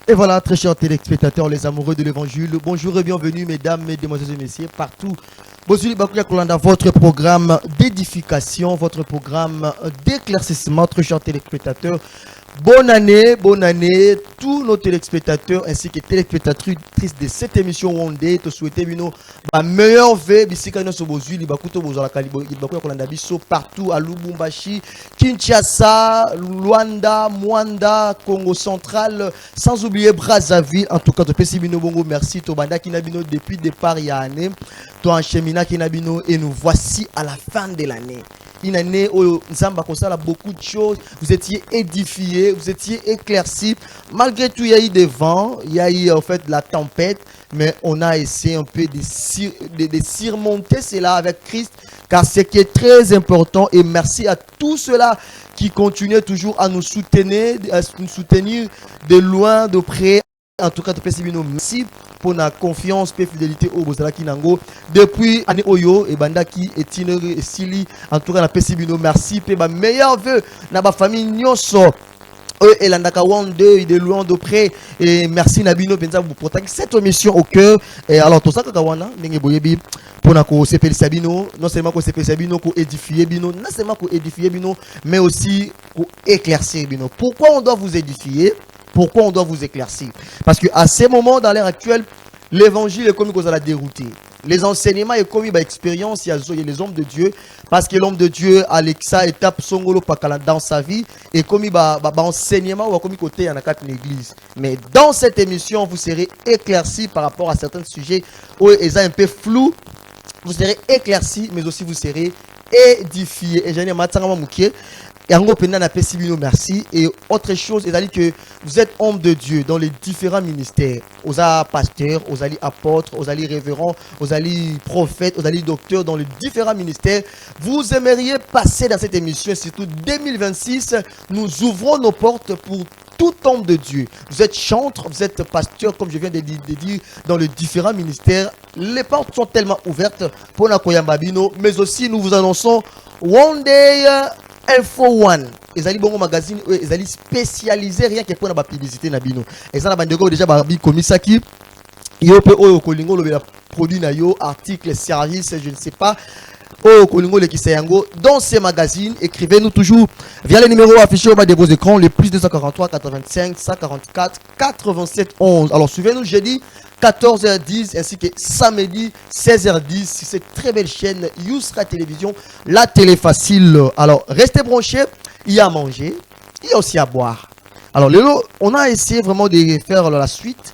Et voilà, très chers téléspectateurs, les amoureux de l'évangile, bonjour et bienvenue, mesdames, mesdemoiselles et messieurs, partout. Votre programme d'édification, votre programme d'éclaircissement, très chers téléspectateurs. Bonne année, tous nos téléspectateurs ainsi que téléspectatrices de cette émission One Day. Te souhaitez la meilleure vie, partout à Lubumbashi, Kinshasa, Luanda, Mwanda, Congo central, sans oublier Brazzaville. En tout cas, bongo, merci Tobanda Kinabino depuis départ il y a année, toi Chemina Kinabino, et nous voici à la fin de l'année. Une année où Nzamba a beaucoup de choses, vous étiez édifiés, vous étiez éclaircis. Malgré tout, il y a eu des vents, il y a eu en fait la tempête, mais on a essayé un peu de surmonter cela avec Christ, car ce qui est très important, et merci à tous ceux-là qui continuent toujours à nous soutenir de loin, de près. En tout cas, merci pour la confiance et fidélité au Bozalaki Nango. Depuis année Oyo et Bandaki et Tiner et Sili, en tout cas, la Pessibino, merci pour ma meilleure vœu, na ma famille Nyoso. Et l'andaka Wande de loin de près, et merci Nabino Benza pour protéger cette émission au cœur. Et alors tout ça Kakawana Nenge Boyebi pour na ko sepeli Sabino, non seulement ko sepeli Sabino, ko édifier Bino, non seulement ko édifier Bino, mais aussi ko éclaircir Bino. Pourquoi on doit vous édifier? Pourquoi on doit vous éclaircir? Parce qu'à ces moments, dans l'ère actuelle, l'évangile est comme qu'on a dérouté. Les enseignements est comme une expérience, il y a les hommes de Dieu, parce que l'homme de Dieu, Alexa, étape Songolo Pakala dans sa vie, et comme il enseignement ou comme côté en a quatre l'église. Mais dans cette émission, vous serez éclaircis par rapport à certains sujets où ils sont un peu flous. Vous serez éclaircis, mais aussi vous serez édifiés. Et j'ai dit, merci. Et autre chose, c'est-à-dire que vous êtes homme de Dieu dans les différents ministères. Aux pasteurs, aux apôtres, aux révérends, aux prophètes, aux docteurs dans les différents ministères. Vous aimeriez passer dans cette émission, surtout 2026. Nous ouvrons nos portes pour tout homme de Dieu. Vous êtes chantre, vous êtes pasteur, comme je viens de dire, dans les différents ministères. Les portes sont tellement ouvertes pour la Koyambabino, mais aussi nous vous annonçons One Day Info One. Ils allaient bon magazine, ils allaient spécialiser rien que pour la publicité nabino. Et ça la bande déjà babi komisaki. Yo pe o kolingo le produit na yo article service, je ne sais pas. Oh kolingo le kisayango dans ces magazines, écrivez-nous toujours via les numéros affichés au bas de vos écrans, le plus 243 85 144 87 11. Alors suivez-nous jeudi 14h10 ainsi que samedi 16h10 sur cette très belle chaîne Yousra Télévision, la télé facile. Alors restez branchés, il y a à manger, il y a aussi à boire. Alors Lélo, on a essayé vraiment de faire la suite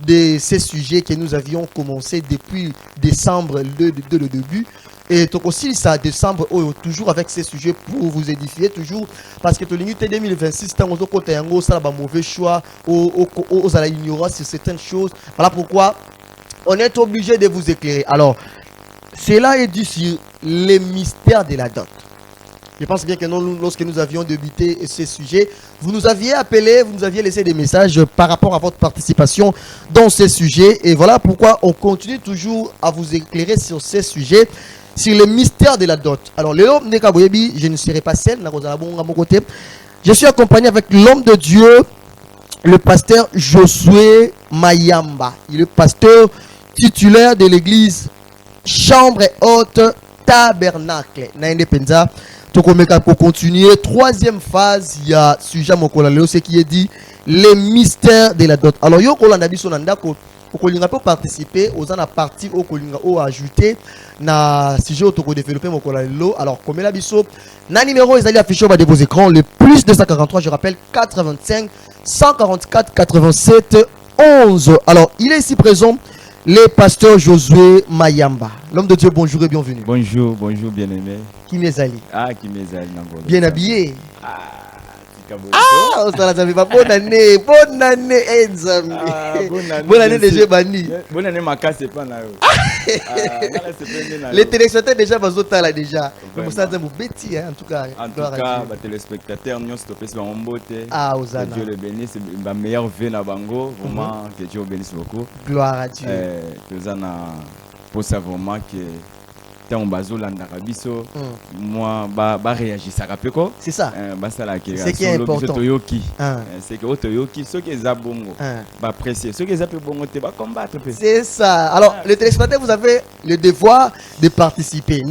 de ces sujets que nous avions commencé depuis décembre le début. Et donc aussi ça décembre toujours avec ces sujets pour vous édifier toujours, parce que l'unité 2026 tant aux côté yango ça va mauvais choix aux à la ignorance sur certaines choses. Voilà pourquoi on est obligé de vous éclairer. Alors cela est dit sur les mystères de la dot. Je pense bien que nous, lorsque nous avions débuté ces sujets, vous nous aviez appelé, vous nous aviez laissé des messages par rapport à votre participation dans ces sujets. Et voilà pourquoi on continue toujours à vous éclairer sur ces sujets, sur les mystères de la dot. Alors, Léo Nekaboyebi, je ne serai pas seul, à mon côté. Je suis accompagné avec l'homme de Dieu, le pasteur Josué Mayamba. Il est le pasteur titulaire de l'église Chambre Haute Tabernacle. Naïndepenza. Pour continuer, troisième phase, il y a sujet Mokola, ce qui est dit, les mystères de la dot. Alors, yo Kolanda Bisonanda, Kokolinga peut participer aux en partie au Kolinga ou ajouter na sujet auto développer Mokola. Alors, comme la biso, na numéro ils allaient afficher au bas de vos écrans, le plus 243, je rappelle, 85 144 87 11. Alors, il est ici présent. Le pasteur Josué Mayamba. L'homme de Dieu, bonjour et bienvenue. Bonjour, bonjour bien-aimé. Qui m'est allé? Ah, qui m'est allé. Bien habillé. Ah, ça l'a pas. Bonne année, Enzami. Bonne année déjà Bani. Bonne année, ma casse, c'est pas là. Les téléspectateurs déjà, là déjà. Mais ça, c'est bêtis, en tout cas. En tout cas, les téléspectateurs, nous stoppés sur mon beauté. Ah, Osana. Que Dieu le bénisse, c'est ma meilleure vie na bango. Vraiment, que Dieu bénisse beaucoup. Gloire à Dieu. Pour ça, vraiment que tant bazolanda biso moi ba réagir ça rapeko c'est ça basala ke c'est qui est important toyoki c'est que toyoki ce qui est bongo ba apprécier ce qui est bongo te ba combattre c'est ça. Alors les téléspectateurs, vous avez le devoir de participer.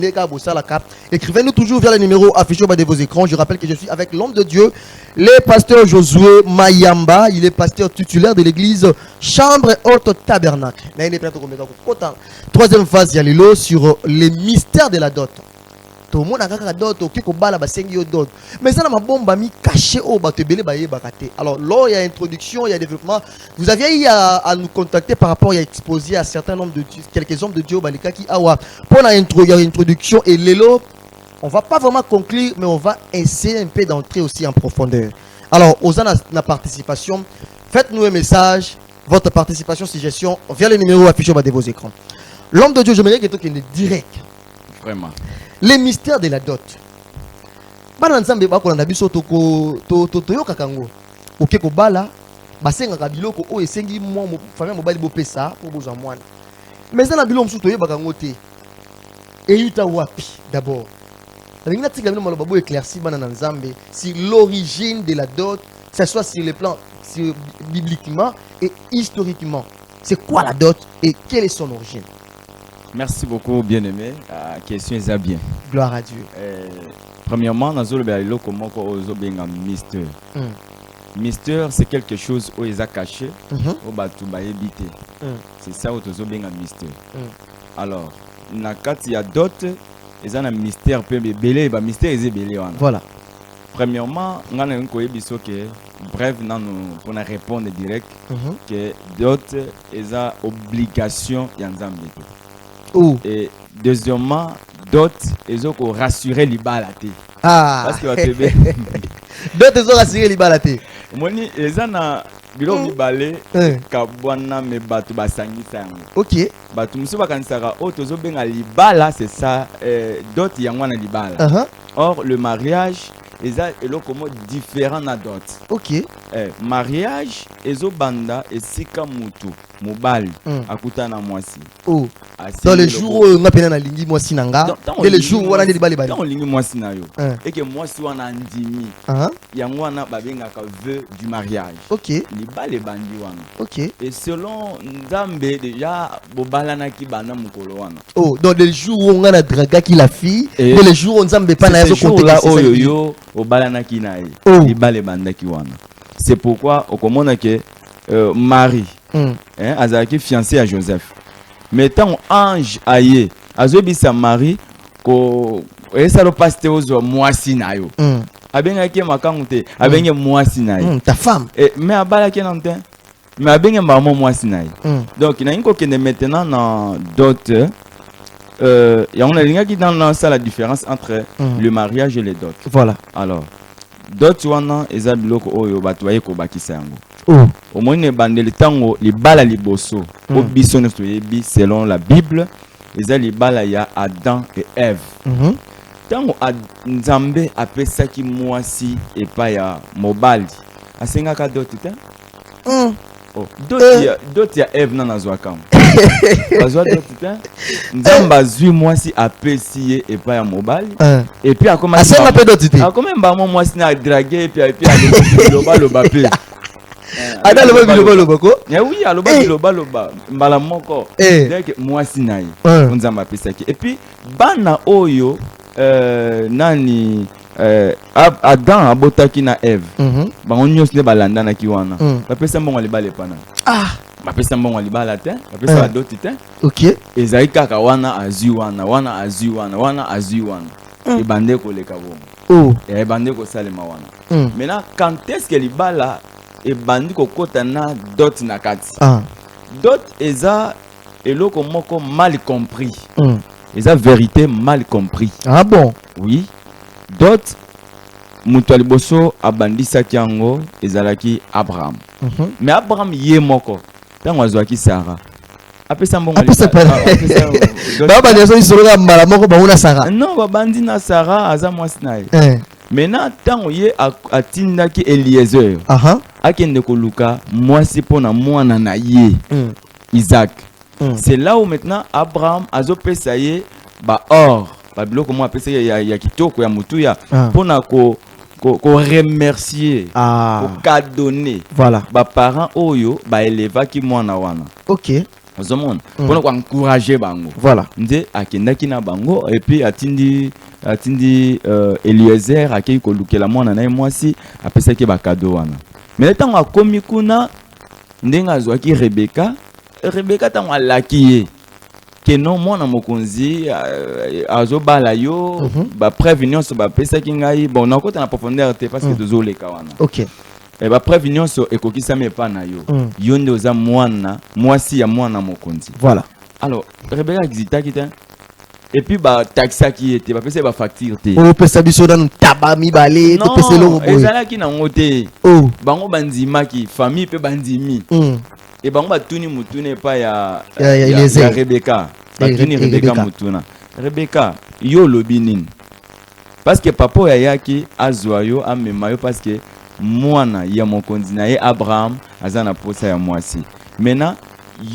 Écrivez-nous toujours via le numéro affiché au bas de vos écrans. Je rappelle que je suis avec l'homme de Dieu, le pasteur Josué Mayamba. Il est pasteur titulaire de l'église Chambre Haute Tabernacle. Troisième phase, il y a sur les mystères de la dot. Tout le monde a un dot, qui a un dot. Mais ça, c'est bombe mi caché au batebele baye bakate. Alors là, il y a introduction, il y a développement. Vous aviez eu à nous contacter par rapport à exposer à certains nombres de quelques hommes de Dieu balika qui awa. Pour la introduction et l'élo, on va pas vraiment conclure, mais on va essayer un peu d'entrer aussi en profondeur. Alors, aux la participation, faites-nous un message, votre participation, suggestion via le numéro affiché au bas de vos écrans. L'homme de Dieu, je me dis que c'est direct. Vraiment. Les mystères de la dot. Bana nzambe bakolanda biso toyoka kango. Oke ko bala basenga biloko o esengi mo famille mobali bopesa pour bozwa mwana. Mais ça na biloko msuto yebaka ngote. Eyuta wapi d'abord. Avec natika bino maloba bo éclairci bana nzambe si l'origine de la dot, que ce soit sur le plan bibliquement et historiquement. C'est quoi la dot et quelle est son origine? Merci beaucoup, bien-aimé. La question est bien. Gloire à Dieu. Premièrement, dans le comment on mystère. Mystère, c'est quelque chose où ils ont caché, au batu évité. C'est ça où ils ont mystère. Alors, il y a d'autres, ils ont un mystère peu belé, bah mystère est belé. Voilà. Premièrement, on a un coébiso que bref, pour répondre direct, que d'autres, ils ont obligation d'ensemble. Et deuxièmement, d'autres, ils ont rassuré les balatés. Ah! Parce que d'autres, ils ont rassuré les balatés. Moni, ils ont biloko balé, kabwana me batu basangi sango. Ok. Batu musu bakanisaka, oh tozo benga libala, c'est ça. D'autres, yangwana libala. Or, le mariage, ils ont comment différent à d'autres. Ok. Mariage, ils ont banda et sika mutu, mobali, akutana mwasi. Oh. Dans les jours où on a peine à lingi mwasi nanga, dans les jours où on a des bali bali. Dans lingi mwasi na yo. Et que mwasi wana andimi. Yangwana babenga ka vœu du mariage. Ok. Libale bandi wana. Ok. Et selon Nzambe déjà bobalana ki bana mukolo wana. Oh, dans les jours où on a draga ki la fille, dans les jours où Nzambe pas na yo compter là oyo obalana ki na ye. Libale banda ki wana. C'est pourquoi au commande que Marie azaki fiancé à Joseph. Mettant ange aye azobisa Marie ko esa lo pasteur ozo mwasi na yo. Abenga ki makangu te, abenga mwasi na yo. Ta femme. Mais abala ki na nten. Mais abenga maman mwasi na yo. Donc il y a une qui est maintenant dans d'autres il y a une qui dans ça la différence entre le mariage et les dots. Voilà. Alors d'autres wana eza biloko oyo bato baye ko bakisa yango. Au moins ne bandeli tango libala liboso o biso nesto yebi selon la Bible eza libala ya Adam et Ève. Tango Nzambe apesaki mwasi epa ya mobali asenga ka dot te. Dot ya Ève na nazwa kam. Bazwa dot te. Nzambe azwi mwasi apesi ye epa ya mobali et puis akoma asenga pe dot te. Akoma mba mwasi na draguer et puis aloba loba pe. Ada loba loba ko? Oui, aloba loba mbala moko. Donc mwasi na ye. Nzambe apesaki. Et puis bana oyo nani Adam abotaki na Ève. Bango nyos ne balanda na kiwana. Bapesa mbongo libala pana. Ah, bapesa mbongo libala te, bapesa doti te. OK. Ezai kaka wana azui wana, wana azui wana, wana azui wana. Et bande ko leka bongo. Oh. Et bande ko salema wana. Maintenant quand est-ce que libala et bande ko kota na dot na kati? Dot eza eloko moko mal compris. Eza vérité mal compris. Ah bon? Oui. D'autres mutu aliboso abandisa kiango ezalaki Abraham. Mais Abraham ye moko tango azwaki Sarah. Apesa mbongo apesa ba ba ndeso isoroka mbala moko ba una Sarah. Non ba bandi na Sarah aza mwasi na ye. Maintenant tango ye atindaki Eliezer. Akende koluka mwasi pona mwana na ye. Isaac. C'est là où maintenant Abraham azopesa ye ba or ba biloko mo apesa ya kitoko ya mutuya pona ko remercier ko kadonner voilà ba parents oyo ba éleva ki mwana wana. OK ozomona pona ko encourager bango voilà nde akendaki na bango et puis atindi Eliezer akei ko lukela mwana na mwasi apesa ki ba cadeau wana. Mais tant akomi kuna ndenga azwaki Rebecca tango alaki que non mwana mokonzi azobala yo ba prévenir so ba pesa ki ngai bon na kota na profondeur te parce que tozo leka wana. OK et ba prévenir so ekokisa mepa na yo yo nde oza mwana mwasi ya mwana mokonzi. Voilà alors Rebecca exitaki te et puis ba taxa ki était ba pesa ba facture te o pesa biso dans tabami balé to pesa lo boy ezalaki na ngote bango bandima ki famille pe bandimi et bango batuni mutune pa ya Rebecca batuni Rebecca mutuna Rebecca yo lobinin parce que papa ya yaki azwa yo amema yo parce que mwana ya mokonzi na ye Abraham azana posa ya mwasi maintenant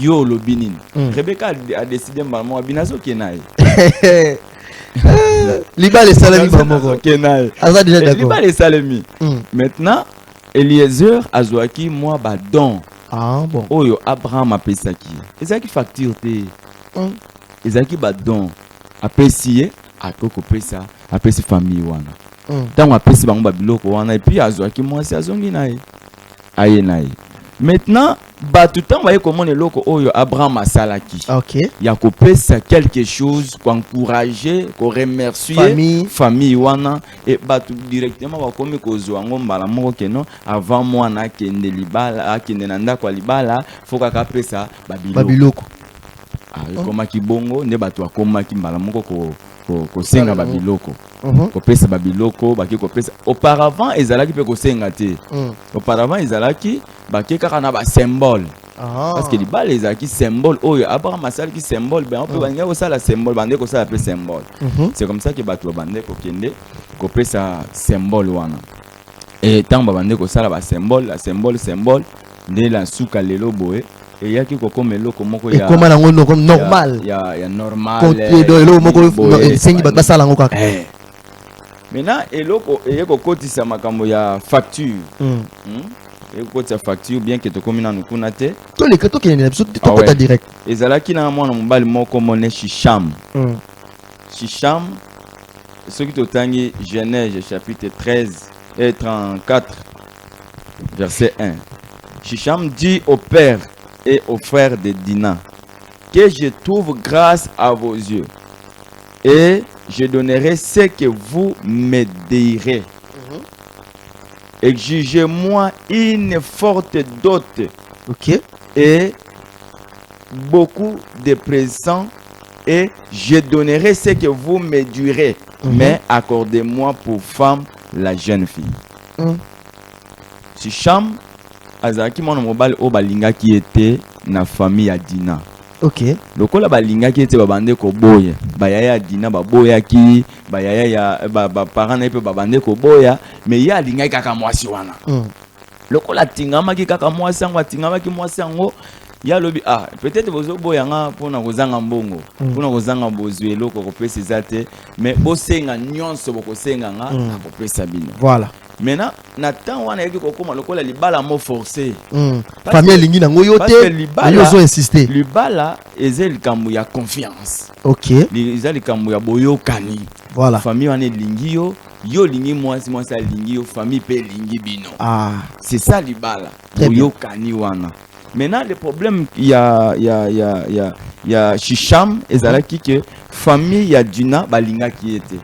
yo lobinin Rebecca a décidé maman binazo kenaye Libal et Salami Bamoko kenaye aza déjà d'accord Libal et Salami maintenant Eliezer azwaki moi ba don bon oyo Abraham apesaki ezaki facture te ezaki ba don apesiye akoko pesa apesi famille wana tango apesi bango ba biloko wana et puis azwaki mwasi azongi naye aye naye maintenant batu tango baye komona eloko oyo Abraham asalaki OK ya kopesa quelque chose ko encourager ko remercier famille wana et batu directement bakomi kozwa ngo mbala moko keno avant mwana akende libala akende na ndako libala foka kapesa babiloko komaki bongo nde batu akomaki mbala moko ko senga babiloko ko pesa babiloko baki ko pesa auparavant ezalaki pe ko senga te auparavant ezalaki baki kaka na ba symbole parce que libala ezalaki symbole oyo Abraham asalaki symbole ben on peut banya ko sala symbole bande ko sala pe symbole c'est comme ça que batu bande ko kende ko pesa symbole wana et tant bande ko sala ba symbole la symbole nde la suka lelo boye et yaki ko comme eloko moko ya comment nango normal ya normal côté do eloko moko sengi ba sala ngo kaka maintenant eloko eyeko kotisa makambo ya facture eyeko kotisa facture bien que to komina nukuna te to le kato kene na biso to kota direct ezalaki na mwana mobali moko mone Shisham ce qui totangi Genèse chapitre 13 et 34 verset 1 Shisham dit au père et aux frères de Dina que je trouve grâce à vos yeux et je donnerai ce que vous me direz. Exigez-moi une forte dot et beaucoup de présents et je donnerai ce que vous me direz. Mais accordez-moi pour femme la jeune fille. Shisham azaki mwana mobali o balinga ki était na famille ya Dina. OK. Lokola balinga ki était babande ko boya. Bayaya Dina baboya ki, bayaya ya ba parents na pe babande ko boya, mais ya linga kaka mwasi wana. Lokola tingama ki kaka mwasi ngo tingama ki mwasi ngo ya lobi peut-être bozo boya nga pona kozanga mbongo, pona kozanga bozwe loko ko pesa zate, mais bosenga nyonso boko senga nga ko pesa bino. Voilà. Maintenant Nathan wana yaki kokoma lokola libala mo forcé famille lingi nango yote yo zo insister libala ezeli kambu ya confiance OK ezeli kambu ya boyokani voilà famille wana lingi yo lingi mwasi lingi yo famille pe lingi bino c'est ça libala boyokani wana. Maintenant le problème ya Shisham ezalaki que famille ya Dina balinga ki était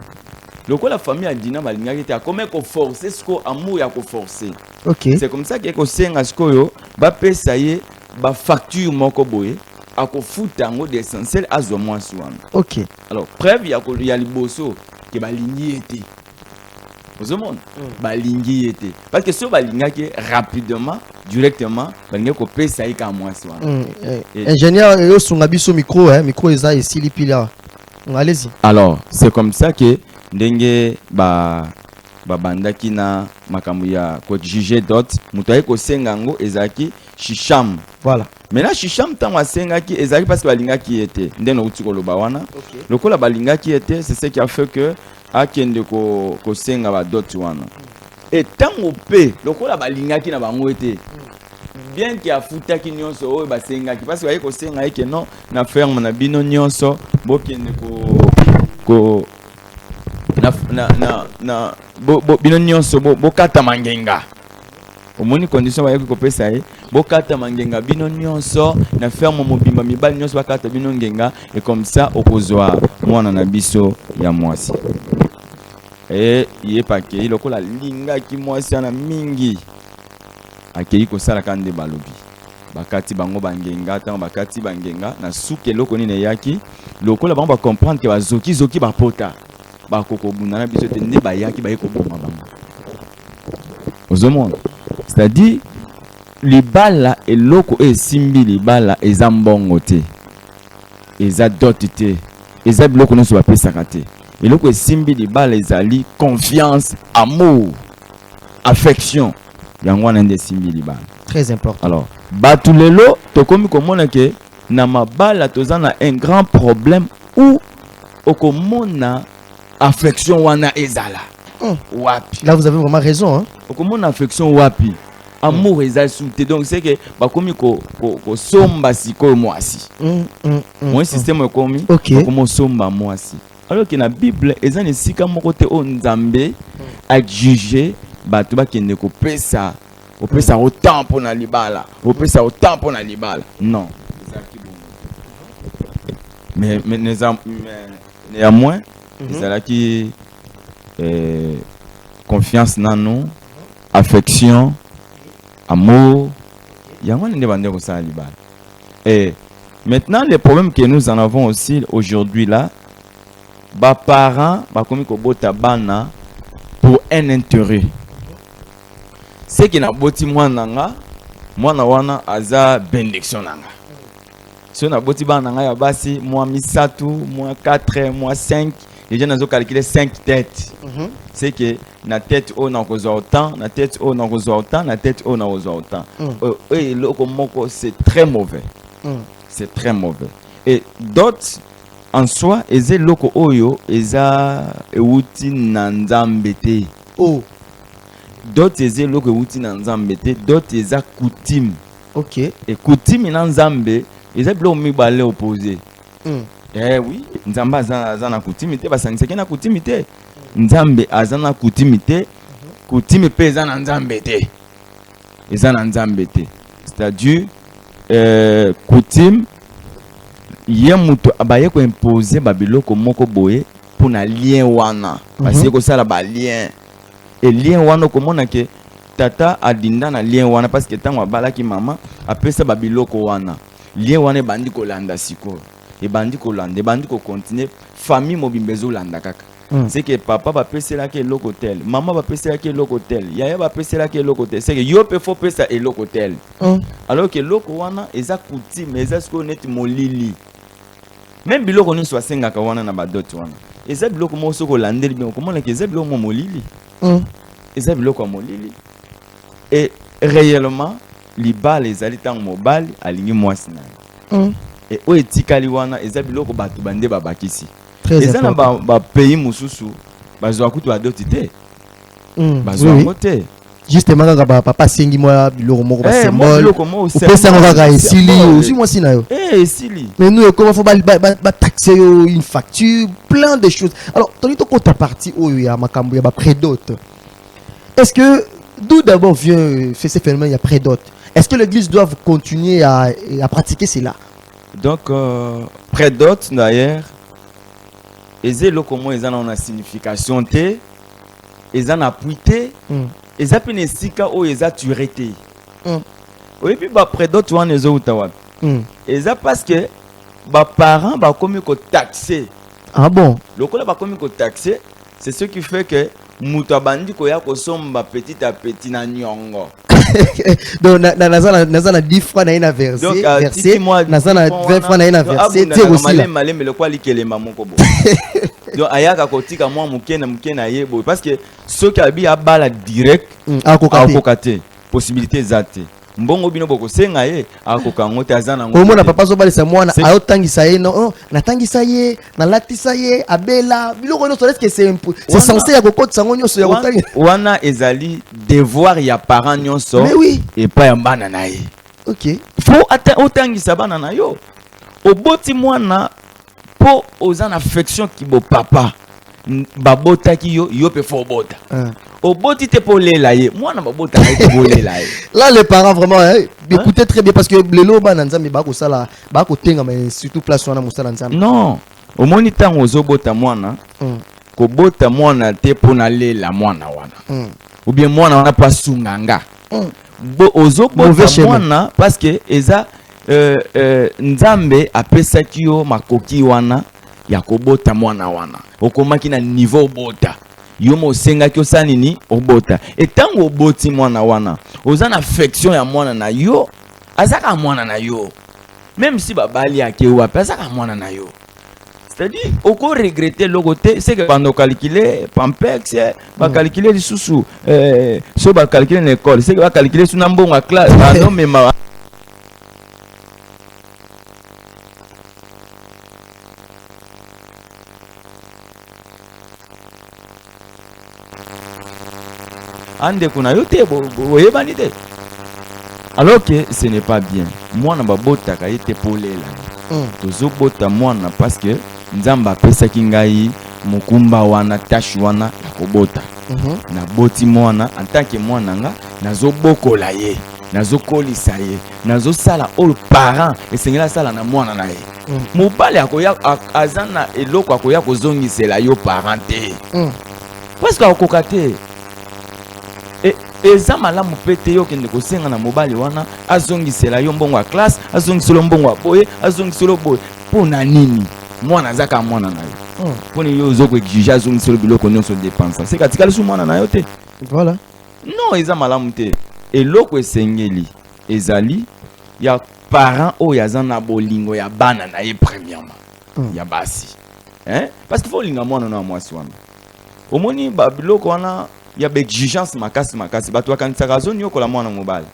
la famille a Dina balinga ki te akome ko forcer sko amour ya ko forcer. OK c'est comme ça que ko senga sko yo ba pesa ye ba facture moko boye ako futa ngo d'essentiel azwa mwasi wana. OK alors preuve ya liboso ke balingi était ozomona balingi était parce que so balinga ki rapidement directement balinga ko pesa ye ka mwasi wana. Ingénieur yo sunga biso micro micro eza esili pila allez-y. Alors c'est comme ça que ndenge babanda ki na makambo ya ko juger dot muto ay ko senga ngo ezaki shisham. Voilà. Maintenant shisham tango asenga ki ezaki parce que balinga ki était ndeno uti ko loba wana. Lokola balinga ki était, c'est ce qui a fait que akende ko senga ba dot wana. Et tango pe lokola balinga ki na bango était bien qu'il a foutu qui nyonso o basenga ki parce que ko senga ke non na ferme na bino nyonso bokende ko na bino nyonso bokata mangenga omoni condition ba ko pesa bokata mangenga bino nyonso na ferme mobimba mibali nyonso bakata bino ngenga et comme ça okozwa mwana na biso ya mwasi et yé pa ke lokola linga ki mwasi na mingi akei ko sala kande balobi bakati bango bangenga tango bakati bangenga na suke loko nine yaki lokola bango ba comprendre que zoki ba pota ba koko bunana biso te ne ba yaki ba yeko boma bango ozomona c'est-à-dire libala et loko e simbi libala eza mbongo te eza dot te eza biloko nyonso bapesaka te eloko e simbi libala ezali confiance, amour, affection. Très important. Alors, batulelo tokomi komona ke na mabala tozana un grand problème où okomona affection wana ezala. Wapi. Là vous avez vraiment raison hein. Okomona affection wapi. Amour ezali souté donc c'est que bakomi ko somba siko mwasi. Mon système ekomi okomo somba mwasi. Alors que na Bible ezana sika moko te o nzambe a juger bato bakende ko pesa autant pour na libala opesa autant pour na libala non mais néanmoins ezalaki confiance nano affection amour yango nde bande ko sa libala. Et maintenant les problèmes que nous en avons aussi aujourd'hui là ba parents ba komi ko bota bana pour un intérêt. C'est qui n'a boti mwana wana aza bénédiction nanga. Si on a boti bananga ya basi moi misatu, moi 4, moi 5, les gens ont calculé 5 têtes. C'est que na tête on a cause autant, na tête on a cause autant, na tête on a cause autant. Et loko moko c'est très mauvais. C'est très mauvais. Et d'autres en soi, eze loko oyo eza euti nanzambe te. D'autres eze loko euti nanzambe te, d'autres eza coutume. OK. Et coutume nanzambe, eza bilo mibale opposé. Eh oui, nzamba azana coutume te, basangisa na coutume te. Nzambe azana coutume te, coutume pe eza nanzambe te. Eza nanzambe te. C'est-à-dire coutume yé muto abaye ko imposer babiloko moko boye pour na lien wana parce que ça ba lien et lien wana komona ke tata adinda na lien wana parce que tango balaki mama apesa babiloko wana lien wana bandi ko landa siko et bandi ko landa bandi ko continuer famille mobimbezo landa kaka. C'est que papa va passer là que l'hôtel, maman va passer là que l'hôtel, yaya va passer là que l'hôtel. C'est que yo pe faut passer et l'hôtel. Alors que loko wana eza coutume, eza ce qu'on est molili. Même biloko ni soit senga ka wana na badot wana. Eza biloko mo soko landeli bien comment que eza biloko mo molili. Eza biloko molili. Et réellement libal ezali tang mobile alingi mwasi na. Et o etikali wana eza biloko batu bande babakisi. Eza na ba pays mususu bazwa kutu badoti te. Bazwa ngote. Justement quand papa sengi moi biloko moko ba symbole. Ou pesa ngaka esili aussi moi sinayo. Esili. Mais nous comment faut ba taxer une facture, plein de choses. Alors toni to kota partie oyo ya makambo ya ba prédot. Est-ce que d'où d'abord vient ce phénomène ya prédot? Est-ce que l'église doit continuer à pratiquer cela? Donc prédot d'ailleurs eze loko mo eza na signification te eza na puité eza pene sika o eza turete oui puis ba prédot wana ezo utawa eza parce que ba parents ba komi ko taxer. Ah bon? Lokola ba komi ko taxer, c'est ce qui fait que muto bandi ko ya ko somba petit à petit na nyongo. Donc nazana 10 francs na ina verser nazana 20 francs na ina verser tire aussi là. Malé le quoi likele mamoko bo. Donc ayaka kotika moi mukena yebo parce que ceux qui abi abala direct akokate possibilité zate mbongo bino boko senga ye akokango te azana ngo omona papa so balisa mwana ayotangisa ye no natangisa ye na latisa ye abela biloko no est-ce que c'est censé akokotisa ngo nyoso ya kotangi wana ezali devoir ya parent nyonso et pas ya bana na ye. OK, faut otangisa bana na yo oboti mwana po ozana affection ki bo papa babota ki yo pe fo bota oboti te po lela ye mwana babota te po lela ye. Là les parents vraiment écoutez très bien parce que lelo bana nzambe ba ko sala ba ko tenga mais surtout place wana musala nzambe non omoni tango ozobota mwana ko bota mwana te po na lela mwana wana ou bien mwana wana pa sunganga bo ozobota mwana parce que eza nzambe apesaki yo makoki wana ya kobota mwana wana okomaki na niveau bota yo mo sengaki osala nini obota etango oboti mwana wana oza na affection ya mwana na yo azaka mwana na yo même si babali ake wapi azaka mwana na yo. C'est-à-dire oko regretter le côté c'est que pendant calculer pampex ba calculer lisusu so ba calculer l'école c'est que ba calculer sous nambongo classe non mais ma ande kuna yote boyebani te alors que ce n'est pas bien mwana babota ka yete polela tozo bota mwana parce que nzamba pesa kingai mukumba wana tashi wana ya kobota na boti mwana en tant que mwana nga nazo bokola ye nazo kolisa ye nazo sala all parent esengela sala na mwana na ye mobali akoya azana eloko akoya kozongisela yo parenté parce que akokate eza malamu pete yo kende kosenga na mobali wana azongisela yo mbongo ya classe azongiselo mbongo ya boye azongiselo boye pona nini mwana zaka mwana na yo pona yo zoko exige azongiselo biloko nyonso dépense c'est katikali su mwana na yo te voilà non eza malamu te eloko esengeli ezali ya parent o yaza na bolingo ya bana na ye premièrement ya basi parce qu'il faut linga mwana na mwasi wana omoni ba biloko wana ya exigence makasi bato bakanisaka azoni yokola mwana mobali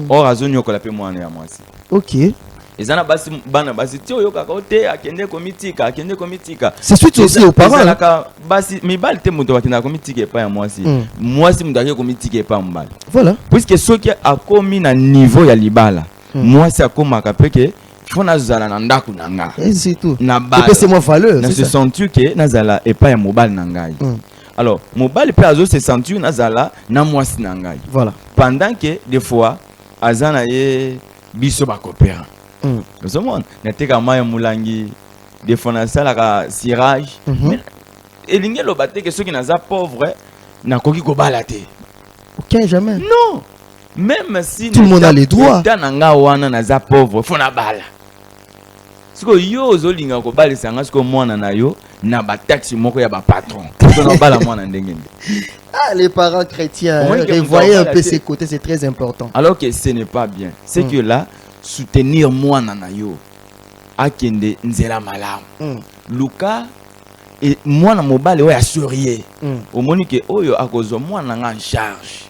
or azoni yokola pe mwana ya mwasi. OK, ezana basi bana basi ti oyoka ka ote akende komitika c'est suite aussi aux parents là basi mibali te moto bakenda komitika pa ya mwasi mwasi moto akende komitika pa mbali voilà puisque soki akomi na niveau ya libala mwasi akomaka peke fona zala na ndaku na nga c'est tout na bala c'est moi valeur na se sentir que nazala epa ya mobali na ngai. Alors, mobile peut azo se sentir nazala na mwasi na ngai. Voilà. Pendant que des fois azana ye biso ba coopéra. Vous savez, na teka maya mulangi des fois na sala ka cirage. Elinge lo batte que ceux qui naza pauvre na koki ko balate. Aucun jamais. Non. Même si tout le monde a les droits. Nanga wana naza pauvre, faut na bala. Siko yo zolinga ko balisa nga siko mwana na yo na ba taxi moko ya ba patron. Siko bala mwana ndengende. Ah, les parents chrétiens, revoyez un peu ces côtés, c'est très important. Alors que ce n'est pas bien. C'est que là soutenir mwana na yo akende nzela malamu. Luka et mwana mobile oya sourier. Omoni ke oyo akozo mwana nga en charge.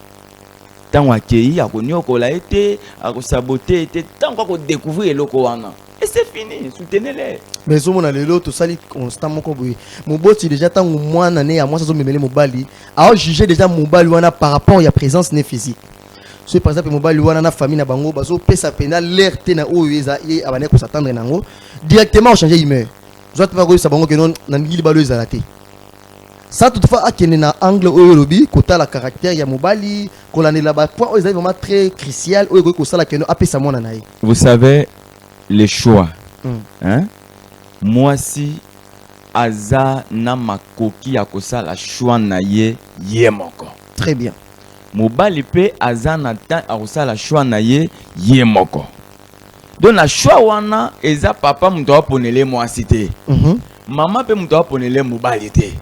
Tango akei akonyokola ete akosaboter ete tango ko découvrir eloko wana. Et c'est fini, soutenez-les. Mais au moment lelo to sali constamment ko boy. Moboti déjà tant mwana né à moi ça zo memele mobali. A juger déjà mobali wana par rapport à présence né physique. So par exemple mobali wana na famille na bango bazo pesa pena l'air te na oyo eza ye abane ko s'attendre nango directement changer humeur. Zo te pas ko sa bango que non na ngili balo eza raté. Ça toutefois akene na angle oyo lobi kota la caractère ya mobali ko la ne la ba point oyo vraiment très crucial oyo ko sala que non apesa mwana na ye. Vous savez les choix. Hein? Moi si aza na makoki ya kosala choix na ye moko. Très bien. Mobali pe aza na temps a kosala choix na ye moko. Donc na choix wana eza papa muto aponele mwasi te. Mama pe muto aponele mobali te.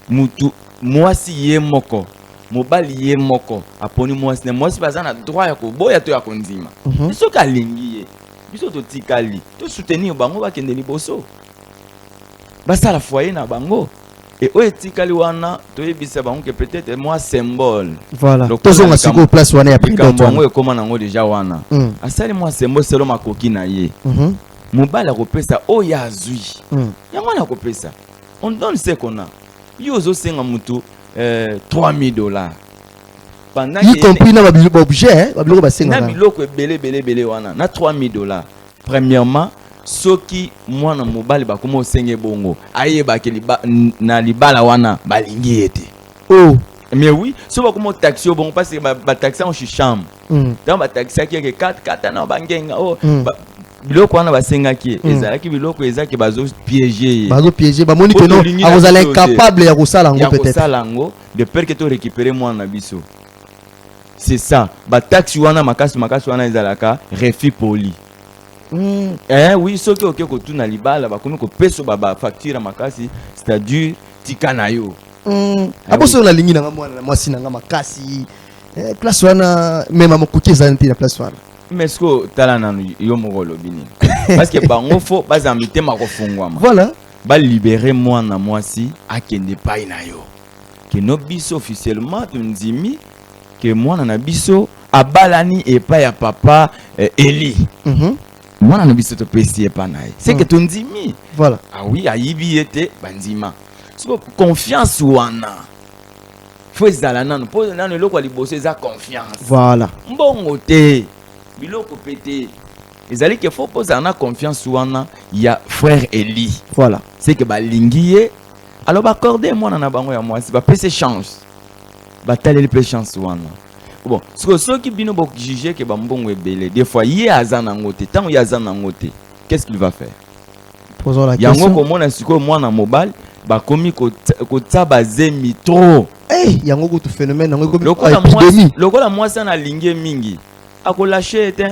Mutu mwasi ye moko. Mobali ye moko aponi mwasi ne mwasi baza na droit ya koboya to ya konzima. Biso ka lingi ye. Biso to tikali to soutenir bango ba kende liboso. Basa la foyer na bango et oetikali wana toyebisa bango que peut-être moi symbole voilà tozo nga siko place wana ya président bango ekoma nango déjà wana asali moi symbole selon makoki na ye mobali akopesa oyo azwi yango wana akopesa on donne ce qu'on a yo ozosenga mutu $3000 pendant y compris na babiloko objet babiloko basenga na biloko ebele wana na $3000 premièrement soki mwana mobali bakoma osenge bongo ayebaki na libala wana balingi ete oh mais oui so bakoma taxi bongo parce que ba taxi en chambre donc ba taxi ki 4 na bangenga oh biloko wana basengaki ezalaki biloko ezaki bazo piéger bamoni que non azala incapable ya kosala ngo peut-être ya kosala ngo de peur que to récupérer mwana biso c'est ça ba taxi wana makasi wana ezalaka refus poli oui soki oke kotuna libala bakomi kopesa ba facture makasi c'est-à-dire tika na yo aposo na lingi na mwana na mwasi na makasi place wana même amokuki ezanti na place wana mais ce que tala nanu yo moko lobini parce que bango fo baza mitema kofungwama voilà ba libérer mwana mwasi akende pai na yo que no biso officiellement tunzimi que mwana na biso abalani epa ya papa Eli mwana na biso to pesi epa na ye c'est que tunzimi voilà ah oui ayibi ete bandima so confiance wana faut ezala nanu po nanu eloko liboso eza confiance voilà mbongo te biloko pété ezali que faut poser na confiance wana ya frère Eli voilà c'est que balingiye alors accorder moi na bango ya mwasi ba pese chance ba taleli pe chance wana bon ce qui bino bok juger que ba mbongo ebele des fois ye azana ngote tant ye azana ngote qu'est-ce qu'il va faire posons la question yango komona siko mwana mobile ba komi ko tsaba zemi trop yango ko tu phénomène yango komi épidémie lokola mwasi na lingie mingi akolashe ete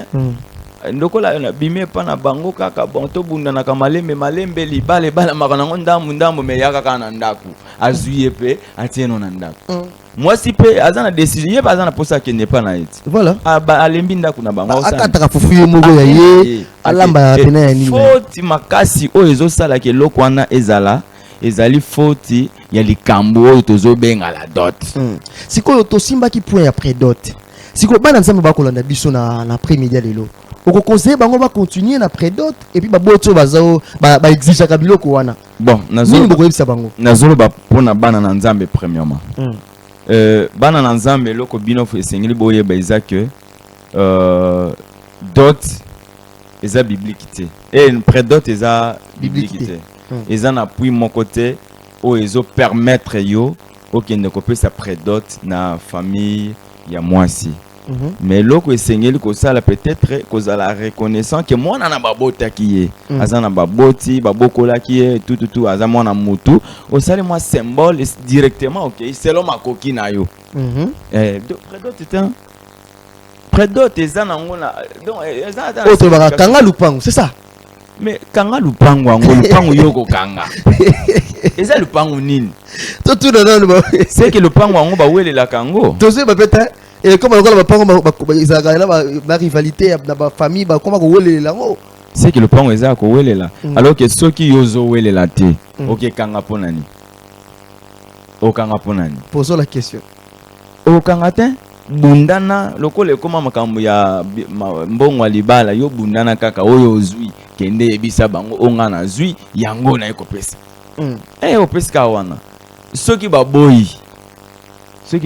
ndokola na bime pa na bango kaka bon to bunda na malembe libale bala makanango ndambu me yaka kana ndaku azuye pe atieno na ndaku mwasi pe azana décision ye bazana posa ke ne pa na eti voilà alembi ndaku na bango akataka fufuye moko ya ye alamba pena ya nini faute makasi o ezo sala ke lokwana ezali faute ya likambo oyo tozo benga la dot sikoyo to simba ki point après dot siko bana nzambe bakolanda biso na après-midi lelo oko conseiller bango ba continuer na prédot et puis ba boto bazao ba exige ka biloko wana bon nazolo boko yebisa bango nazolo ba pona bana na nzambe premièrement bana na nzambe loko bino fo esengeli boye ba izake dot eza biblique te et prédot eza biblique te eza na puis mon côté o ezo permettre yo okende kopesa prédot na famille ya mwasi mais loko esengeli ko sala peut-être koza la reconnaissant que mwana na babota ki ye azana baboti babokola ki ye tout aza mwana mutu o sala moi symbole directement OK selon makoki na yo prédot ezana ngona donc ezana autre ba kanga lupango c'est ça mais kanga lupango ngo lupango yoko kanga eza lupango nini tout non c'est que lupango ngo ba welela kango to se ba peut-être et comme on va pas izagala ba rivalité na ba famille ba comment ko welela ngo c'est que le pango eza ko welela alors que soki yozo welela te OK kanga ponani o kanga ponani posons la question o kanga te bundana lokole koma makambo ya mbongo libala yo bundana kaka oyo ozwi kende ebisa bango onga na zwi yango na ekopesa opesa wana soki baboyi c'est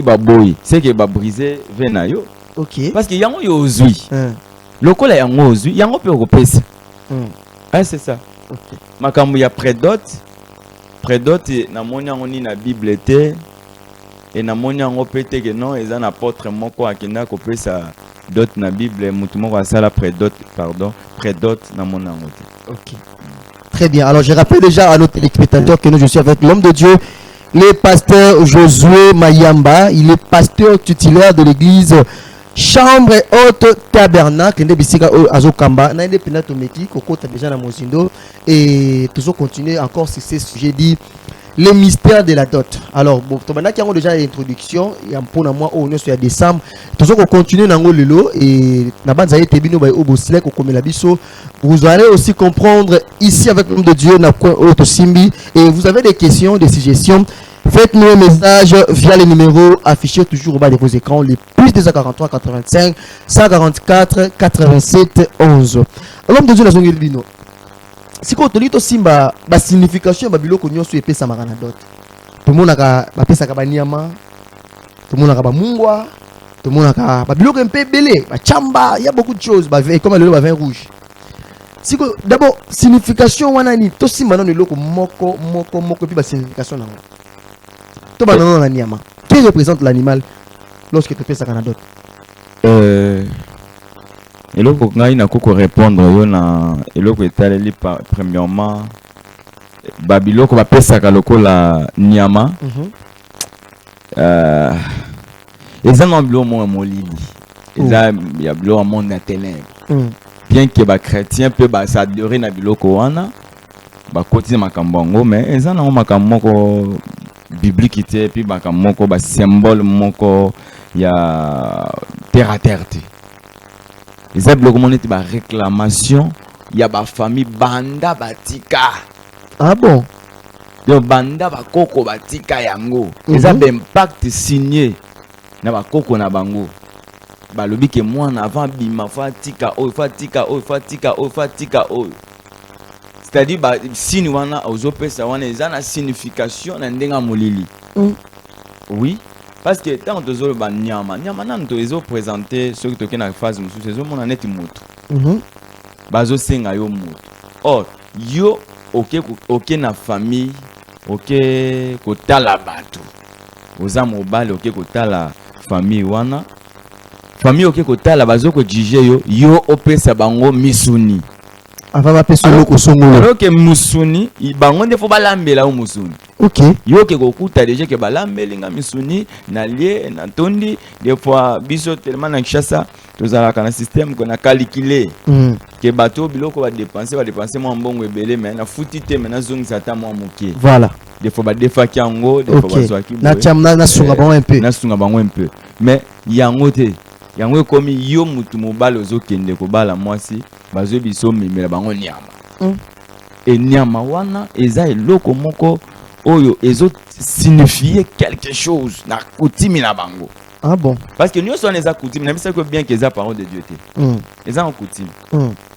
que ba briser vena yo OK parce que yango yo ozwi lokola yango ozwi yango pe okopesa c'est ça OK makambo ya prédot na moni yango ni na bible te et na moni yango pete que non eza na apôtre moko akenda kopesa dot na bible mutu moko asala prédot na moni yango te OK très bien alors je rappelle déjà à nos téléspectateurs que je suis avec l'homme de Dieu le pasteur Josué Mayamba, il est pasteur titulaire de l'église Chambre Haute Tabernacle de Bisika Azokamba. Na ende pena tomeki kokota déjà na Mozindo et toujours continuer encore sur ces sujets dit les mystères de la dot. Alors, bon, tu as déjà l'introduction, il y a un peu de mois au décembre. Tu vas continuer dans le lot et vous allez aussi comprendre ici avec l'homme de Dieu, et vous avez des questions, des suggestions. Faites-nous un message via les numéros affichés toujours au bas de vos écrans, les plus 243 85 144 87 11. L'homme de Dieu, la si vous avez simba ba signification ba biloko nyonso epesa makana dot. Tout le monde a pesa ka banyama, tout le monde a ba mungwa, tout le monde a ba biloko un peu belé, ba chamba, il y a beaucoup de choses, ba comme le vin rouge. Si d'abord signification wana ni to simba non loko moko puis ba signification na. To ba non na nyama. Qui représente l'animal lorsque tu pesa kana dot? Eloko ngai na koko répondre yo na eloko etaleli premièrement babiloko bapesaka lokola nyama eza na bilo mo molili eza ya bilo monde na ténèbres bien que ba chrétien peut ba s'adorer na biloko wana ba kotiza makambo ngo mais eza na makambo moko biblique te puis makambo moko ba symbole moko ya terre à terre te. Les ables ba réclamation, il y a ba famille banda batika. Ah bon? Yo banda ba koko batika yango. Les ables impact signé na ba koko na bango. Ba lobi ke moi avant bima fatika o fatika o fatika o fatika o. C'est-à-dire ba signe wana ozopesa wana ezana signification na ndenga molili. Oui. Parce que tant que tu as nyama nan to ezo présenter ce que tu as phase musu c'est mon net moto. Bazo senga yo moto. Or yo OK na famille, OK ko tala bato. Oza mobile OK ko tala famille wana. Famille OK ko tala bazo ko juger yo opesa bango misuni. Avant ba pesa loko songolo. Alors que musuni bango ndefo balambela o musuni. OK. Yo ke kokuta déjà ke balambeli nga misuni na lie na tondi des fois biso tellement na Kinshasa tozala kana système qu'on a calculé que bateau biloko va dépenser moi mbongo ebele mais na futite mais na zongisa ta moi moké. Voilà. Des fois ba defaki yango des fois bazwaki. Na chamna na sunga bango un peu. Na sunga bango un peu. Mais yango te yango komi yo mutu mobalo zokende ko bala mwasi bazo biso mimela bango nyama. Et nyama wana eza eloko moko oyo ezo signifier quelque chose na coutume na bango. Ah bon? Parce que nous sommes les coutumes, mais c'est que bien que les parole de Dieu te. Les en coutume.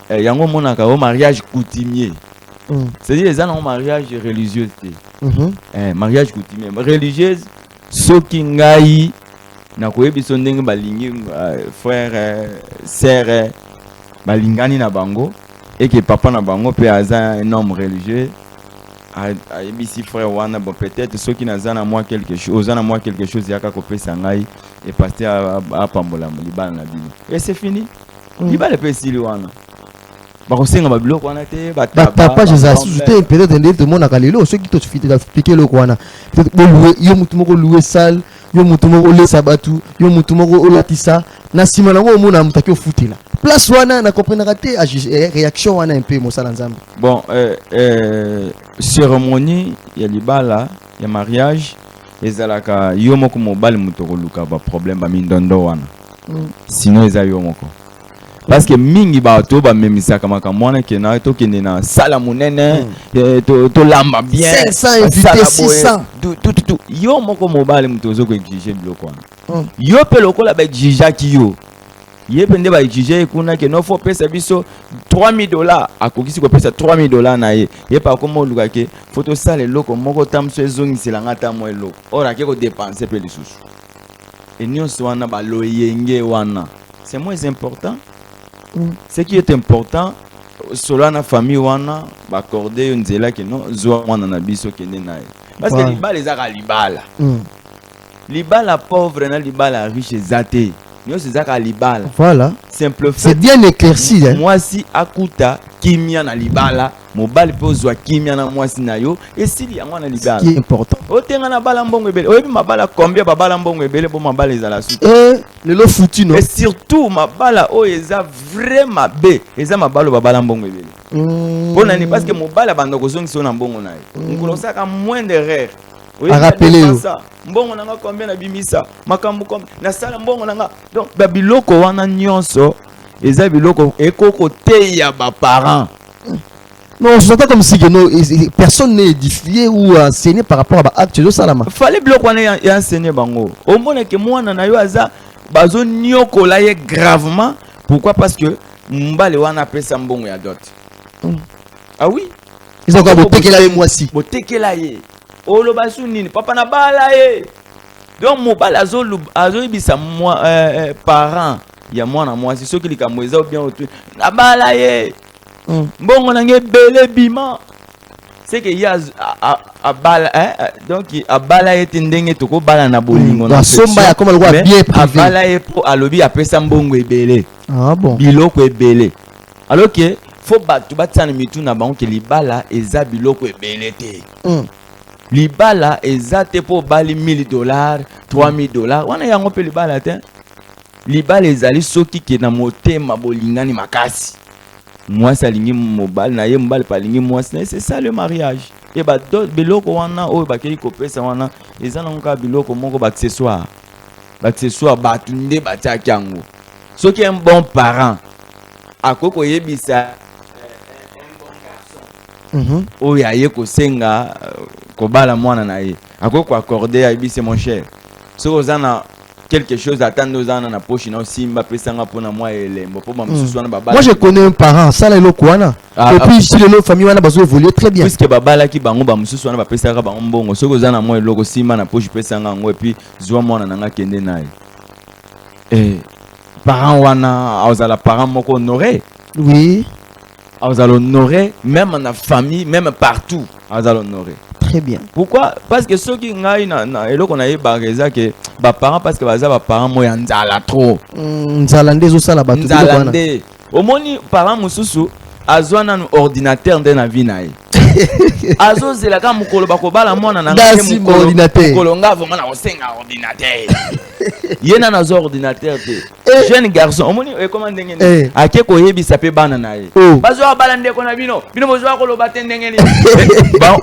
Yango monaka au mariage coutumier. C'est-à-dire les en mariage religieux te. Mariage coutumier, religieuse so kingai na koyebiso ndenge balingi frère sœur balingani na bango et que papa na bango pe aza un homme religieux. Ici frère wana bon peut-être ceux qui n'azana moi quelque chose yaka kopesa ngai et passer à pambola libala na bino et c'est fini libala pesi wana ba kosenga ba biloko wana te ba papa Jésus ajouté peut-être ndé tout monde akalelo ceux qui te fit expliquer le wana peut-être yo mutu moko louer salle yo mutu moko le sabatu yo mutu moko olatisa na sima nango omona mutaki ofutela place wana na comprendre raté réaction wana un peu mosala nzambe. Bon cérémonie ya libala ya mariage ezalaka yo moko mobali mutoko luka ba problème ba mindondo wana. Sinon eza yo moko. Parce que mingi bato ba memisaka makambo wana ke na to kende na sala munene to lamba bien 500 invités 600 tout yo moko mobali mutozo ko exiger biloko wana. Yo pe lokola ba exiger ki yo. Ye pende ba exiger kuna ke no faut pesa biso $3000 akokisi ko pesa $3000 na ye pa komo luka ke photo sale loko moko tamso ezongisela ngata mo eloko ora ke ko dépenser pe lisusu et nyonso wana ba loyenge wana c'est moins important. Ce qui est important cela na famille wana ba accorder nzela ke no zo wana na biso kende na ye parce que libala ezaka libala libala pauvre na libala riche zate Nous c'est ça qu'à libala. Voilà. Simple fait. C'est bien éclairci. Hein? Moi si akuta kimia na libala, mobali pe ozwa kimia na moi si na yo et s'il y a moi na libala. Ce qui est important. Otenga na bala mbongo ebele. Oyebi mabala combien babala mbongo ebele pour mabala ezala suite. Le lot foutu non. Et surtout mabala o eza vraiment bé. Eza mabalo babala mbongo ebele. Pour nani parce que mobala bando kozongi so na mbongo na ye. Ngolo saka moins d'erreur. Oui, à rappeler ça. Mbongo nanga combien na bimisa makambu comme na sala mbongo nanga donc babiloko wana nyonso eza biloko ekoko te ya ba parents. Non, je sens comme si que non, personne n'est édifié ou enseigné par rapport à l'acte de Salama. Fallait biloko wana ya enseigner bango. Au moins que mwana na yo aza bazo nyokola ye gravement. Pourquoi? Parce que mbale wana pesa mbongo ya dot. Ah oui, ils ont encore boté là moi si. Boté là ye. Olo basu nini papa na bala ye. Donc mobala azo ibisa moi parents ya mwana moi c'est ceux qui likamweza bien autour. Na bala ye. Mbongo nange bele bima. C'est que ya a bala donc a bala ye tendenge toko bala na bolingo na somba ya comme le roi bien privé. Bala ye po alobi apesa mbongo ebele. Ah bon. Biloko ebele. Alors que faut batu batana mitu na bango ke libala eza biloko ebele te. Libala ezate po bali $1,000, $3,000. Wana yango pe libala te. Libala ezali soki ke na motema bolingani makasi. Moi ça lingi mobile na ye mobile pa lingi moi c'est ça le mariage. Et ba biloko wana o ba kei kopesa wana ezana nka biloko moko ba accessoire. Ba accessoire batu nde bataki yango. Soki un bon parent akoko yebisa oyo aye kosenga kobala mwana na ye akoko accorder ayebise mon cher soki oza na quelque chose attendre ozana na poche na osimba pesanga mpona mwa elembo po bamosusu wana babala. Moi je connais un parent ça là eloko wana et puis si le famille wana bazo évoluer très bien puisque babalaki bango bamosusu wana bapesaka bango mbongo soki oza na mwa eloko simba na poche pesanga yango et puis zwa mwana nanga kende na ye parent wana ozala parent moko honoré. Oui. Vous allez honorer, même en famille, même partout. Vous allez honorer. Très bien. Pourquoi? Parce que ceux qui ont que les parents, parce que les parents ont nzala trop. Nzalande zo sala batu. Nzalande. Au moins, les parents mususu azwana un ordinateur dans la vie nae. Azo zelaka mukolo bakobala mwana na ngake mukolo nga vraiment na osenga ordinateur. Yena na zo ordinateur te. Jeune garçon, omoni comment ndenge ake ko yebisa pe bana nae. Bazo abala ndeko na bino bozo akoloba te ndenge ni.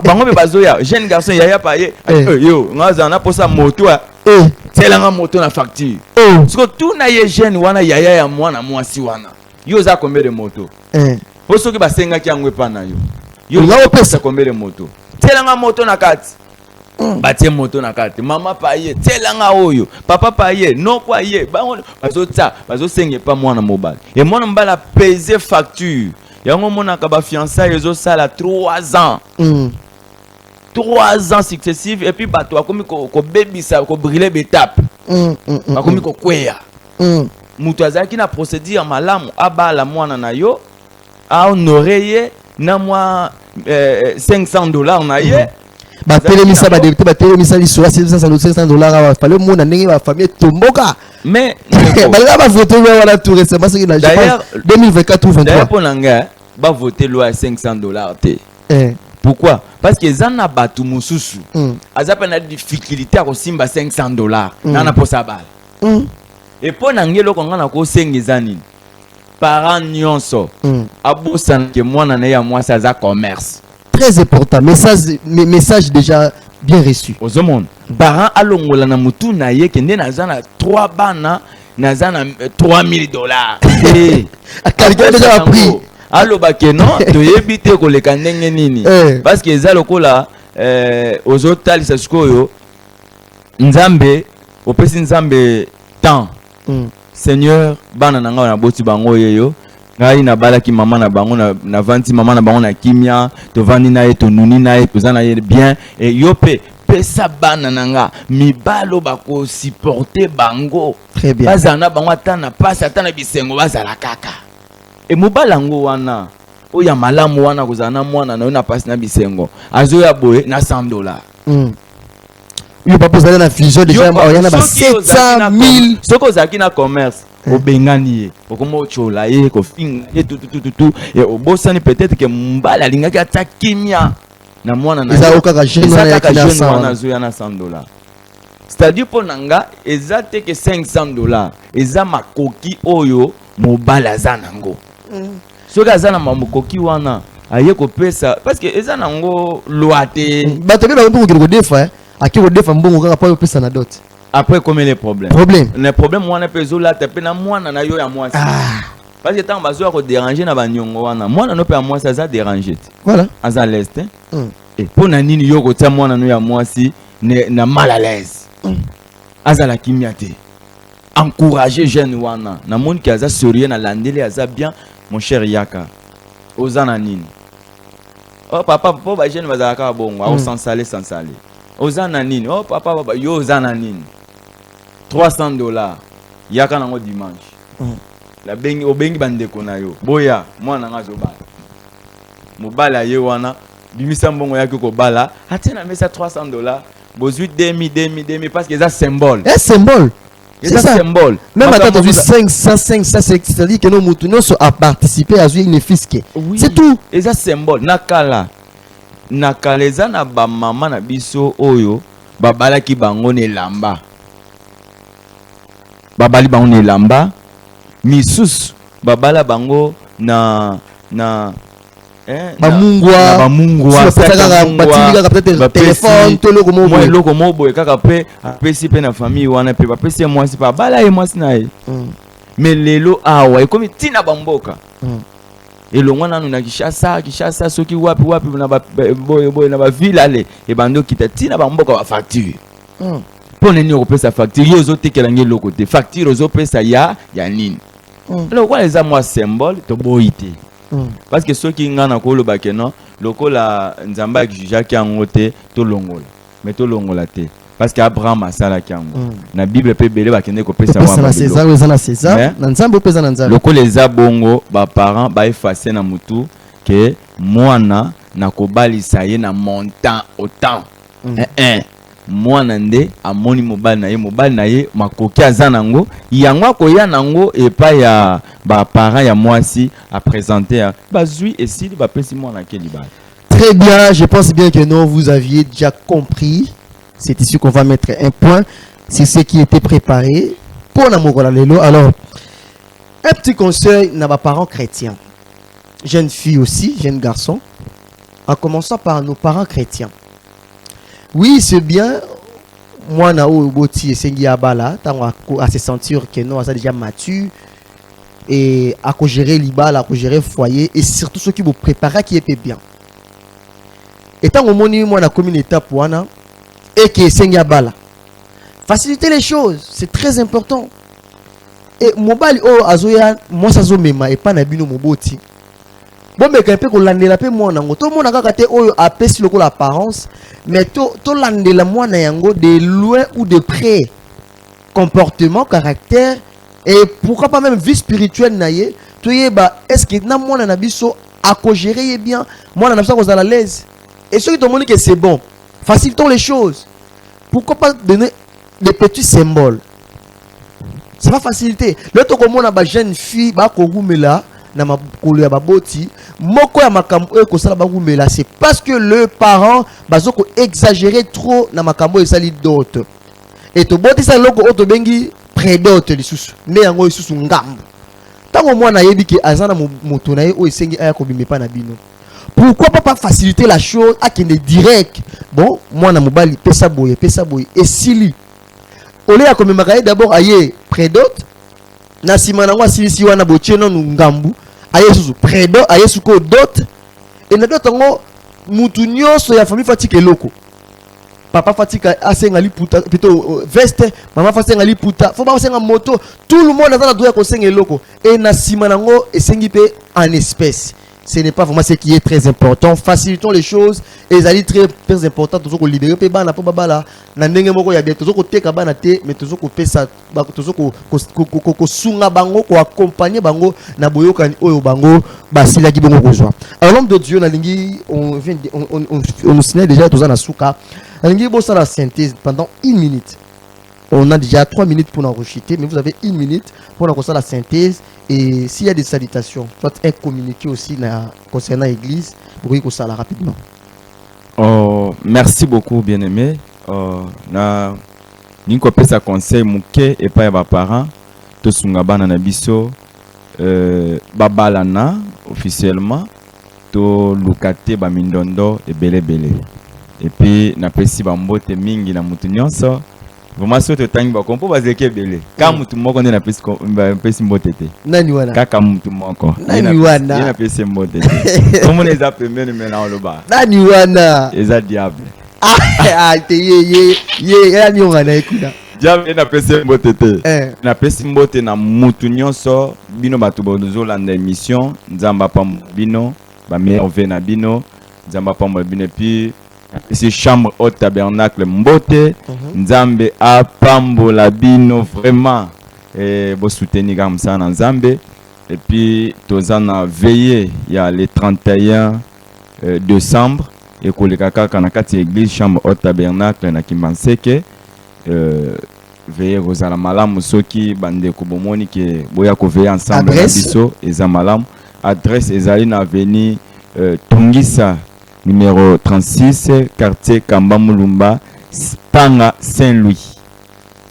Bango be bazo ya jeune garçon yaya pa ye. Yo ngaza na posa moto telanga moto na facture. Parce que tout na ye jeune wana yaya ya mwana mwasi wana. Yo za combien de moto? Poso ki basenga ki yango epa na yo. Yo nga opesa combien de moto? Telanga moto na kati. Batie moto na kati. Mama pa ye, telanga oyo. Papa pa ye, non kwa ye. Bazo senge pa mwana mobile. Et mwana mobile a pesé facture. Yango mona ka ba fiançailles ezo sala 3 ans. 3 ans successifs et puis bato akomi ko bebisa ko brûler betape. Akomi ko kweya. Mutu azaki na procédure malamu abala mwana na yo a honoré na moi $500 na ye ba telemisa ba député ba telemisa li soit $500 fallait mon ndenge ba famille tomboka mais ba ba voter wala tout récemment c'est que d'ailleurs 2024 ou 23 d'ailleurs pour nanga ba voter loi $500 te pourquoi? Parce que zana batu mususu azape na difficulté à kosimba $500 na posa bala et pour nangelo konga na ko sengeza nini parents nyonso abosana ke mwana na ya mwasi aza commerce très important message déjà bien reçu aux monde parents alongola na mutu na ye kende na zana 3 bana na zana $3,000 a quelqu'un déjà pris aloba ke non toyebi te koleka ndenge nini parce que eza lokola ozotalisa sikoyo nzambe opesi nzambe temps Seigneur bana nanga na boti bango yeyo ngai na balaki mama na bango na vanti mama na bango na kimia to vandi na ye to nuni na ye kozana ye bien et yope pesa bana nanga mibalo bako supporter bango très bien bazana bango atana pasa atana bisengo bazala kaka et mobalango wana oya malamu wana kozana mwana na yo na pasi na bisengo azo ya boye na $100 Il pas poser la vision déjà il y en a 700 000 soko zaki na commerce au bengani au komo chola ye ko finga tout et au bosani peut-être que mbala lingaki atakimia na mwana na za okaka jeune na zo ya na $100. C'est-à-dire pour nanga ezate que $500 eza makoki oyo mobala za nango soki aza na makoki wana aye ko pesa parce que eza nango loate bato be ba ko defa aki ko defa mbongo kaka pa yo pesa na dot. Après combien les problèmes les problèmes wana pezo la te na mwana na yo ya mwasi parce que tant bazo ko déranger na banyongo wana mwana no pe ya mwasi aza déranger voilà aza l'est et pour na nini yo ko tia mwana no ya mwasi na mal à l'aise aza la kimia te encourager jeune wana na monde qui aza sérieux na landele aza bien mon cher Yaka ozana nini oh papa po ba jeune bazaka bongo au sans salé ozana nini oh papa yo ozana nini $300 Yaka nango dimanche la bengi obengi bandeko na yo boya mwana nga zo bala mobala ye wana bimisa mbongo yaki ko bala atena mesa $300 bozui 2000 parce que c'est un symbole. Un symbole. C'est ça. Symbole. Même à tu 500 c'est-à-dire que nos moutons sont à participer à une fisque. Oui. C'est tout. Et ça symbole nakala eza na ba mama na biso oyo babala ki bango ne lamba. Babali bango ne lamba. Misus babala bango na bamungwa peut-être téléphone loko mobo kaka pe apesi pe na famille wana pe bapesi mwasi pa bala ye mwasi na ye mais lelo awa ekomi tina bamboka elongwa nanu na Kishasa soki wapi na boy na ba ville ale e bando kita tina bamboka ba facture pone ni okopesa facture yo zo tekela nge loko te facture zo pesa ya nini alors quoi les amours symbole to boité parce que ceux qui ngana ko lo bakeno lokola nzamba ki jaki angote to longola mais to longola te parce que Abraham asala kiango na Bible pe belé bakende ko pesa wa na César na César na nzambe pesa na nzambe lokola eza bongo ba parents ba effacer na mutu que mwana na kobalisa ye na montant autant mwana nde amoni mobali na ye makoki aza nango yango akoya nango epa ya ba parents ya mwasi a présenter bazui esili ba pesi mwana keli ba. Très bien, je pense bien que non vous aviez déjà compris. C'est ici qu'on va mettre un point sur ce qui était préparé pour la Mokola Lelo. Alors un petit conseil na ba parents chrétiens. Jeunes filles aussi, jeunes garçons, en commençant par nos parents chrétiens. Oui, c'est bien. Moi, na boti esengi abala, tango à se sentir que non, ça déjà mature et à gérer l'ibala, à gérer foyer et surtout ceux qui vous préparent qui est bien. Et tant au moni moi na commune étape wana et que esengi abala. Faciliter les choses, c'est très important. Et mobile oh azoya moi ça zo mema et pas na bino moboti. Bon mais quand peu landela pe mwana ngo to mona kaka te oyo apesi loko l'apparence mais to landela mwana yango de loin ou de près comportement caractère et pourquoi pas même vie spirituelle na ye to yeba est-ce que na mwana na biso a ko gérer bien mwana na biso ko à l'aise et ceux qui te montrent que c'est bon facilitons les choses pourquoi pas donner des petits symboles ça va faciliter le to ko mona ba jeune fille ba ko gumela na makolo ya baboti moko ya makambo e ko sala bangumela c'est parce que le parent bazoko exagérer trop na makambo e sali dot et to boti sa loko auto bengi prédote lisusu ne yango lisusu ngambo tango mwana yebi ke azana moto na ye o esengi aya ko bimepa na bino pourquoi pas faciliter la chose à kende direct bon mwana mobali pesa boye et sili ole ya ko memaka d'abord aye prédote na sima nango silisi wana bocheno ngambu aye susu prédo aye suko dot et na dot ngo mutu nyonso ya famille fatika eloko papa fatika asenga liputa plutôt veste mama fasenga liputa faut pas senga moto tout le monde a droit ko senga eloko et na sima nango esengi pe en espèce ce n'est pas vraiment ce qui est très important. Facilitons les choses et ça très très important. Toujours qu'on libère pe bana po babala. Na ndenge moko ya bien toujours ko teka bana te mais toujours ko pesa toujours ko sunga bango ko accompagner bango na boyoka oyo bango basila ki bongo kozwa. Alors l'homme de Dieu na lingi on signale déjà tous na suka. Na lingi bo la synthèse pendant 1 minute. On a déjà 3 minutes pour enregistrer, mais vous avez 1 minute pour faire la synthèse. Et s'il y a des salutations, soit un communiqué aussi concernant l'église, pour que ça rapidement. Merci beaucoup, bien-aimé. Nous avons un conseil mouké et pas les parents. Tous les parents na biso babalana officiellement to lukate ba mindondo et belé. Et puis na pesi ba mbote mingi na mutu nyonso. Vraiment so to tangi ba kompo ba zeke belé. Ka mutu moko na pesi mbote te. Nani wana? Kaka mutu moko. Nani wana? Na pesi mbote te. Comment les a premier numéro na loba? Nani wana? Eza diable. Te ye ni wana ekuda. Diable na pesi mbote te. Na pesi mbote na mutu nyonso bino batu bozo landa émission nzamba pa bino ba merve na bino nzamba pa bino puis ici chambre au tabernacle mbote nzambe apambola bino vraiment et bo soutenir comme ça na nzambe et puis tozana veiller il y a le 31 décembre et koleka kaka na kati église chambre au tabernacle na Kimbanseke veiller rozala malamu soki bande ko bomoni ke boya ko veiller ensemble na biso eza malamu adresse ezali na avenue Tungisa numéro 36, quartier Kamba Mulumba, Panga Saint-Louis.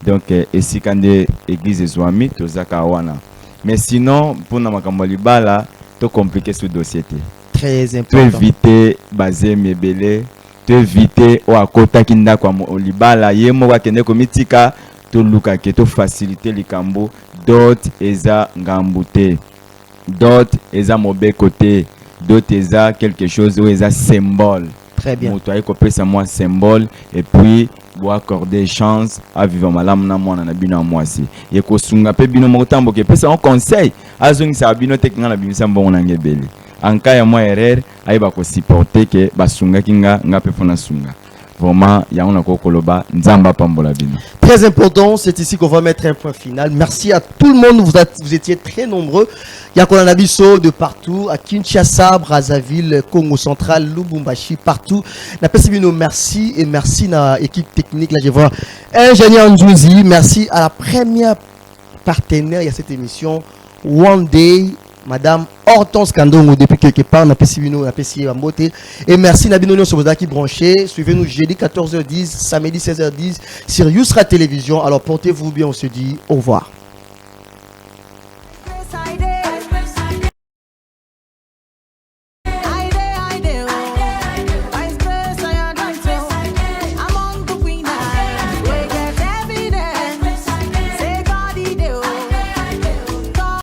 Donc, ici, quand l'église est Zouami, Tozakawana. Mais sinon, pour nous, Makambalibala, tout compliqué ce dossier. Très important. Tu éviter Bazé Mebele, tu éviter Oakota Kinda comme Olibala, Yemowa Kende Komitika, tu luka ke tu faciliter les cambo, d'autres eza ngambute, d'autres eza mauvais côté. D'autres eza quelque chose où eza symbole. Très bien. Moto ayeko pesa moi symbole et puis bo accorder chance à vivre malam na mwana na bino mwasi. Yeko sunga pe bino motambo ke pesa un conseil azongi sa bino teknga na bimisa mbongo na ngebeli. Anka ya moi erreur ayeba ko supporter ke basunga kinga nga pe fona sunga. Vraiment, il y a un koloba nzamba pambola bino. Très important, c'est ici qu'on va mettre un point final. Merci à tout le monde, vous étiez très nombreux. Il y a Kolanabiso de partout, à Kinshasa, Brazzaville, Congo central, Lubumbashi, partout. Merci et merci à l'équipe technique. Là, je vois ingénieur Ndjouzi. Merci à la première partenaire de cette émission, One Day, Madame Hortense Kandongo, depuis quelque part, on a apprécié la beauté. Et merci Nabino Nyon Soboda qui branché. Suivez-nous jeudi 14h10, samedi 16h10 sur Yousra Télévision. Alors portez-vous bien, on se dit au revoir.